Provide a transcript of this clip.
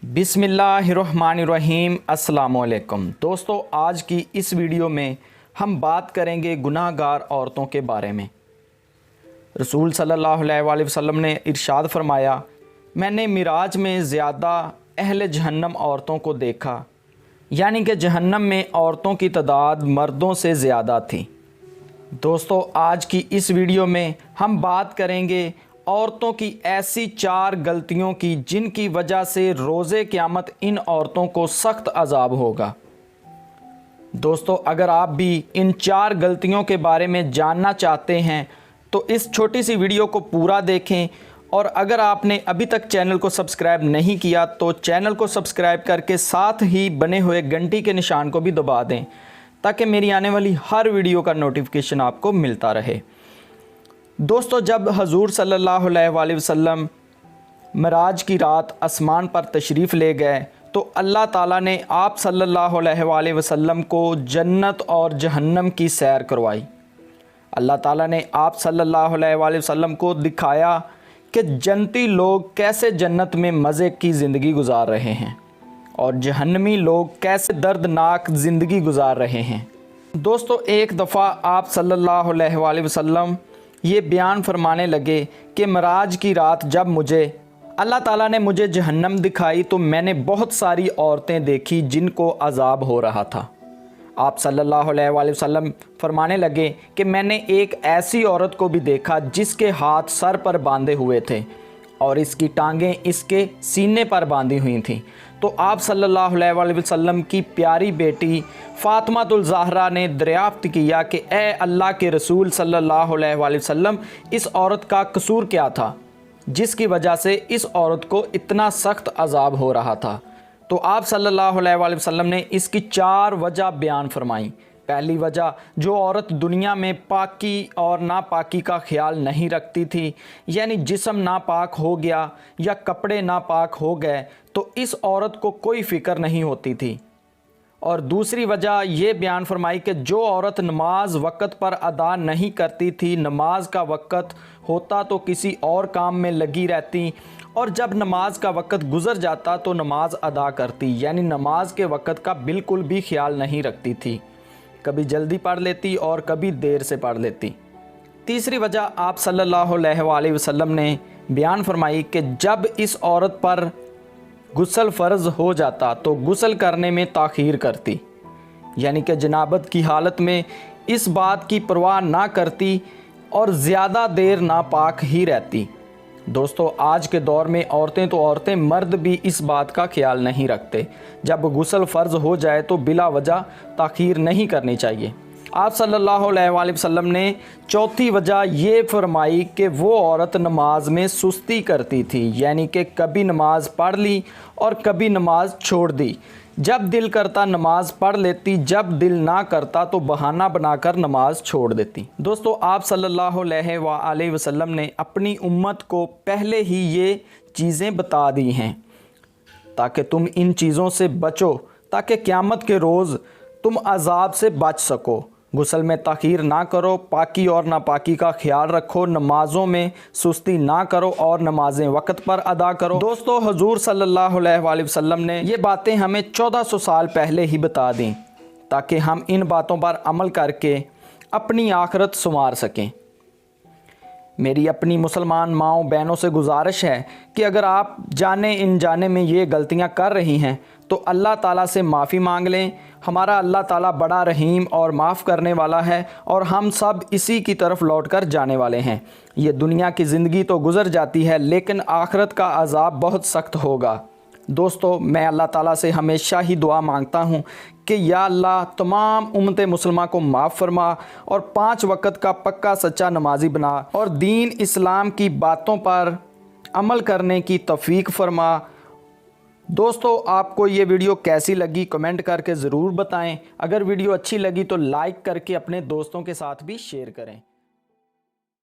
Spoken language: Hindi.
बिस्मिल्लाहिर्रहमानिर्रहीम अस्सलामुअलैकुम। दोस्तों, आज की इस वीडियो में हम बात करेंगे गुनाहगार औरतों के बारे में। रसूल सल्लल्लाहु अलैहि वसल्लम ने इरशाद फरमाया, मैंने मिराज में ज़्यादा अहले जहन्नम औरतों को देखा, यानी कि जहन्नम में औरतों की तादाद मर्दों से ज़्यादा थी। दोस्तों, आज की इस वीडियो में हम बात करेंगे औरतों की ऐसी 4 गलतियों की जिनकी वजह से रोज़े क़यामत इन औरतों को सख्त अज़ाब होगा। दोस्तों, अगर आप भी इन 4 गलतियों के बारे में जानना चाहते हैं तो इस छोटी सी वीडियो को पूरा देखें, और अगर आपने अभी तक चैनल को सब्सक्राइब नहीं किया तो चैनल को सब्सक्राइब करके साथ ही बने हुए घंटी के निशान को भी दबा दें, ताकि मेरी आने वाली हर वीडियो का नोटिफिकेशन आपको मिलता रहे। दोस्तों, जब हजूर सल्लल्लाहु अलैहि वसल्लम मिराज की रात आसमान पर तशरीफ़ ले गए तो अल्लाह ताला ने आप सल्लल्लाहु अलैहि वसल्लम को जन्नत और जहन्नम की सैर करवाई। अल्लाह ताला ने आप सल्लल्लाहु अलैहि वसल्लम को दिखाया कि जन्नती लोग कैसे जन्नत में मज़े की ज़िंदगी गुजार रहे हैं और जहन्नमी लोग कैसे दर्दनाक ज़िंदगी गुजार रहे हैं। दोस्तों, एक दफ़ा आप सल्लल्लाहु अलैहि वसल्लम ये बयान फरमाने लगे कि मिराज की रात जब अल्लाह ताला ने मुझे जहन्नम दिखाई तो मैंने बहुत सारी औरतें देखी जिनको अज़ाब हो रहा था। आप सल्लल्लाहु अलैहि वसल्लम फरमाने लगे कि मैंने एक ऐसी औरत को भी देखा जिसके हाथ सर पर बांधे हुए थे और इसकी टांगें इसके सीने पर बांधी हुई थीं। तो आप सल्लल्लाहु अलैहि वसल्लम की प्यारी बेटी फ़ातिमातुल ज़हरा ने दरियाफ़्त किया कि ए अल्लाह के रसूल सल्लल्लाहु अलैहि वसल्लम, इस औरत का कसूर क्या था जिसकी वजह से इस औरत को इतना सख्त अज़ाब हो रहा था। तो आप सल्लल्लाहु अलैहि वसल्लम ने इसकी 4 वजह बयान फरमाई। पहली वजह, जो औरत दुनिया में पाकी और नापाकी का ख्याल नहीं रखती थी, यानी जिस्म नापाक हो गया या कपड़े नापाक हो गए तो इस औरत को कोई फ़िक्र नहीं होती थी। और दूसरी वजह ये बयान फरमाई कि जो औरत नमाज वक़्त पर अदा नहीं करती थी, नमाज का वक़्त होता तो किसी और काम में लगी रहती, और जब नमाज का वक़्त गुज़र जाता तो नमाज अदा करती, यानी नमाज के वक़्त का बिल्कुल भी ख्याल नहीं रखती थी। कभी जल्दी पढ़ लेती और कभी देर से पढ़ लेती। तीसरी वजह आप सल्लल्लाहु अलैहि वसल्लम ने बयान फरमाई कि जब इस औरत पर गुस्ल फ़र्ज़ हो जाता तो गुस्ल करने में ताख़ीर करती, यानी कि जनाबत की हालत में इस बात की परवाह ना करती और ज़्यादा देर नापाक ही रहती। दोस्तों, आज के दौर में औरतें मर्द भी इस बात का ख्याल नहीं रखते। जब गुस्ल फ़र्ज़ हो जाए तो बिला वजह ताख़ीर नहीं करनी चाहिए। आप सल्लल्लाहु अलैहि वसल्लम ने चौथी वजह ये फरमाई कि वो औरत नमाज में सुस्ती करती थी, यानी कि कभी नमाज पढ़ ली और कभी नमाज छोड़ दी। जब दिल करता नमाज पढ़ लेती, जब दिल ना करता तो बहाना बनाकर नमाज छोड़ देती। दोस्तों, आप सल्लल्लाहु अलैहि वसल्लम ने अपनी उम्मत को पहले ही ये चीज़ें बता दी हैं ताकि तुम इन चीज़ों से बचो, ताकि क़यामत के रोज़ तुम अज़ाब से बच सको। गुस्ल में ताख़ीर ना करो, पाकी और नापाकी का ख्याल रखो, नमाज़ों में सुस्ती ना करो और नमाज़ें वक़्त पर अदा करो। दोस्तों, हुज़ूर सल्लल्लाहु अलैहि वसल्लम ने ये बातें हमें 1400 साल पहले ही बता दी ताकि हम इन बातों पर अमल करके अपनी आखिरत संवार सकें। मेरी अपनी मुसलमान माँओं बहनों से गुजारिश है कि अगर आप जाने अनजाने में ये गलतियाँ कर रही हैं तो अल्लाह ताला से माफ़ी मांग लें। हमारा अल्लाह ताला बड़ा रहीम और माफ़ करने वाला है और हम सब इसी की तरफ लौट कर जाने वाले हैं। ये दुनिया की ज़िंदगी तो गुज़र जाती है, लेकिन आखिरत का अज़ाब बहुत सख्त होगा। दोस्तों, मैं अल्लाह ताला से हमेशा ही दुआ मांगता हूँ कि या अल्लाह तमाम उम्मत मुसलमान को माफ़ फरमा और 5 वक़्त का पक्का सच्चा नमाजी बना और दीन इस्लाम की बातों पर अमल करने की तौफ़ीक फरमा। दोस्तों, आपको ये वीडियो कैसी लगी कमेंट करके ज़रूर बताएं। अगर वीडियो अच्छी लगी तो लाइक करके अपने दोस्तों के साथ भी शेयर करें।